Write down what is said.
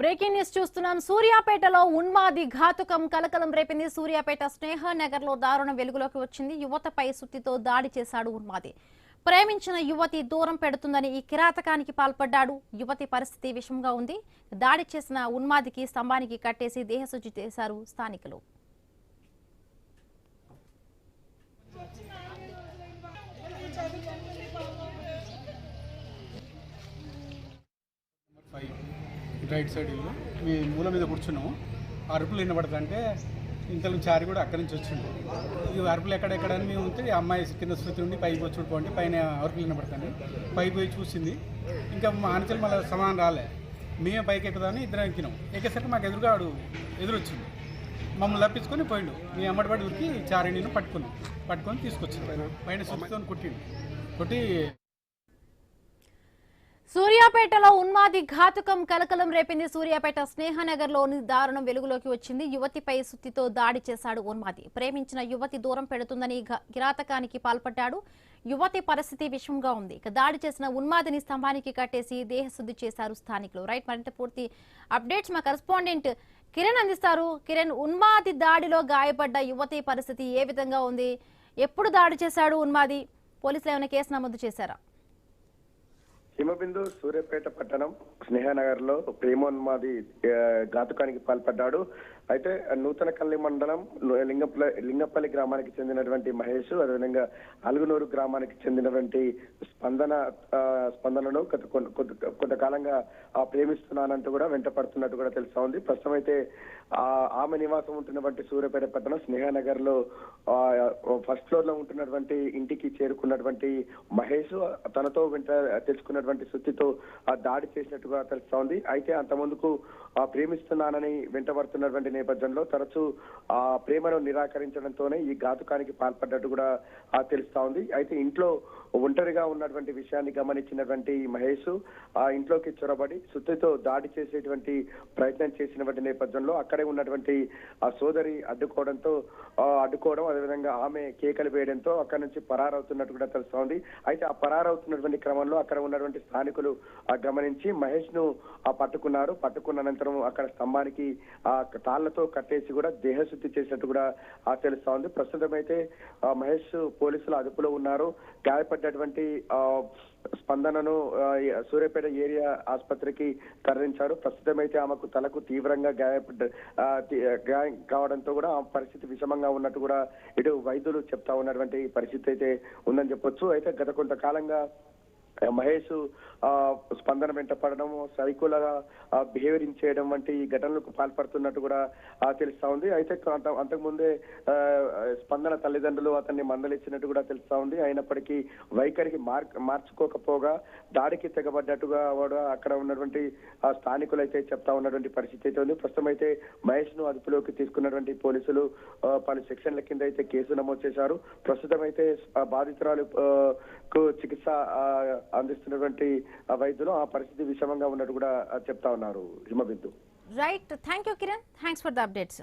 Breaking news చూస్తున్నాం. సూర్యాపేటలో ఉన్మాది ఘాతుకం కలకలం రేపింది. సూర్యాపేట స్నేహనగర్ లో దారుణం వెలుగులోకి వచ్చింది. యువతపై సుత్తితో దాడి చేశాడు ఉన్మాది. ప్రేమించిన యువతి దూరం పెడుతుందని ఈ కిరాతకానికి పాల్పడ్డాడు. యువతి పరిస్థితి విషమంగా ఉంది. దాడి చేసిన ఉన్మాదికి స్తంభానికి కట్టేసి దేహశుద్ధి చేశారు స్థానికులు. రైట్ సైడ్ ఇల్లు మీ మూల మీద కూర్చున్నాము. అరుపులు వినబడుతుంటే ఇంతలో చారి కూడా అక్కడి నుంచి వచ్చిండు. ఈ అరుపులు ఎక్కడెక్కడని మేము ఉంటే అమ్మాయి కింద శృతి ఉండి పైకి వచ్చి చూడుకోండి పైన అరుపులు వినబడుతుంది. పైకి పోయి చూసింది. ఇంకా మా ఆనచలు మళ్ళీ సమానం రాలే. మేమే పైకి ఎక్కుదామని ఇద్దరం ఎక్కినాం. ఎక్కేసరికి మాకు ఎదురుగా ఆడు ఎదురొచ్చింది. మమ్మల్ని తప్పించుకొని పోయిండు. మీ అమ్మడిపడి ఉరికి చారి నేను పట్టుకొని తీసుకొచ్చింది. పైన శృతితో కొట్టి సూర్యాపేటలో ఉన్మాది ఘాతుకం కలకలం రేపింది. సూర్యాపేట స్నేహనగర్ లోని దారుణం వెలుగులోకి వచ్చింది. యువతిపై సుత్తితో దాడి చేశాడు ఉన్మాది. ప్రేమించిన యువతి దూరం పెడుతుందని కిరాతకానికి పాల్పడ్డాడు. యువతి పరిస్థితి విషమంగా ఉంది. దాడి చేసిన ఉన్మాదిని స్తంభానికి కట్టేసి దేహశుద్ధి చేశారు స్థానికులు. రైట్, మరింత పూర్తి అప్డేట్స్ మా కరెస్పాండెంట్ కిరణ్ అందిస్తారు. కిరణ్, ఉన్మాది దాడిలో గాయపడ్డ యువతి పరిస్థితి ఏ విధంగా ఉంది? ఎప్పుడు దాడి చేశాడు ఉన్మాది? పోలీసులు ఏమైనా కేసు నమోదు చేశారా? హిమబిందు సూర్యాపేట పట్టణం స్నేహనగర్ లో ప్రేమోన్మాది ఘాతుకానికి పాల్పడ్డాడు. అయితే నూతన కల్లి మండలం లింగపల్లి గ్రామానికి చెందినటువంటి మహేష్, అదేవిధంగా అలుగునూరు గ్రామానికి చెందినటువంటి స్పందనను కొంతకాలంగా ప్రేమిస్తున్నానంటూ కూడా వెంట పడుతున్నట్టు కూడా తెలుస్తా ఉంది. ప్రస్తుతం అయితే ఆమె నివాసం ఉంటున్నటువంటి సూర్యాపేట పట్టణం స్నేహనగర్ లో ఫస్ట్ ఫ్లోర్ లో ఉంటున్నటువంటి ఇంటికి చేరుకున్నటువంటి మహేష్ తనతో వెంట తెచ్చుకున్నటువంటి సుత్తితో దాడి చేసినట్టుగా తెలుస్తా ఉంది. అయితే అంత ముందుకు ప్రేమిస్తున్నానని వెంటబడుతున్నటువంటి నేపథ్యంలో తరచూ ప్రేమను నిరాకరించడంతోనే ఈ ఘాతుకానికి పాల్పడ్డట్టు కూడా తెలుస్తా ఉంది. అయితే ఇంట్లో ఒంటరిగా ఉన్నటువంటి విషయాన్ని గమనించినటువంటి మహేష్ ఇంట్లోకి చొరబడి సుత్తితో దాడి చేసేటువంటి ప్రయత్నం చేసినటువంటి నేపథ్యంలో అక్కడే ఉన్నటువంటి ఆ సోదరి అడ్డుకోవడం అదేవిధంగా ఆమె కేకలు వేయడంతో అక్కడి నుంచి పరారవుతున్నట్టు కూడా తెలుస్తా ఉంది. అయితే ఆ పరారవుతున్నటువంటి క్రమంలో అక్కడ ఉన్నటువంటి స్థానికులు గమనించి మహేష్ ను పట్టుకున్నారు. పట్టుకున్న అనంతరం అక్కడ స్తంభానికి తాళ్లతో కట్టేసి కూడా దేహశుద్ధి చేసినట్టు కూడా తెలుస్తా ఉంది. ప్రస్తుతం అయితే మహేష్ పోలీసుల అదుపులో ఉన్నారు. గాయపడ్డటువంటి స్పందనను సూర్యాపేట ఏరియా ఆసుపత్రికి తరలించారు. ప్రస్తుతం అయితే ఆమెకు తలకు తీవ్రంగా గాయం కావడంతో కూడా ఆ పరిస్థితి విషమంగా ఉన్నట్టు కూడా ఇటు వైద్యులు చెప్తా ఉన్నటువంటి పరిస్థితి అయితే ఉందని చెప్పొచ్చు. అయితే గత కొంతకాలంగా మహేష్ స్పందన వెంట పడడం, సైకోలుగా బిహేవియరింగ్ చేయడం వంటి ఘటనలకు పాల్పడుతున్నట్టు కూడా తెలుస్తా ఉంది. అయితే అంతకుముందే స్పందన తల్లిదండ్రులు అతన్ని మందలిచ్చినట్టు కూడా తెలుస్తా ఉంది. అయినప్పటికీ వైఖరికి మార్చుకోకపోగా దాడికి తెగబడ్డట్టుగా కూడా అక్కడ ఉన్నటువంటి స్థానికులు అయితే చెప్తా ఉన్నటువంటి పరిస్థితి అయితే ఉంది. ప్రస్తుతం అయితే మహేష్ ను అదుపులోకి తీసుకున్నటువంటి పోలీసులు పలు సెక్షన్ల కింద అయితే కేసు నమోదు చేశారు. ప్రస్తుతం అయితే బాధితురాలు చికిత్స అందిస్తున్నటువంటి వైద్యులు ఆ పరిస్థితి విషమంగా ఉన్నట్టు కూడా చెప్తా ఉన్నారు. Himabindu. Right, thank you Kiran, thanks for the updates.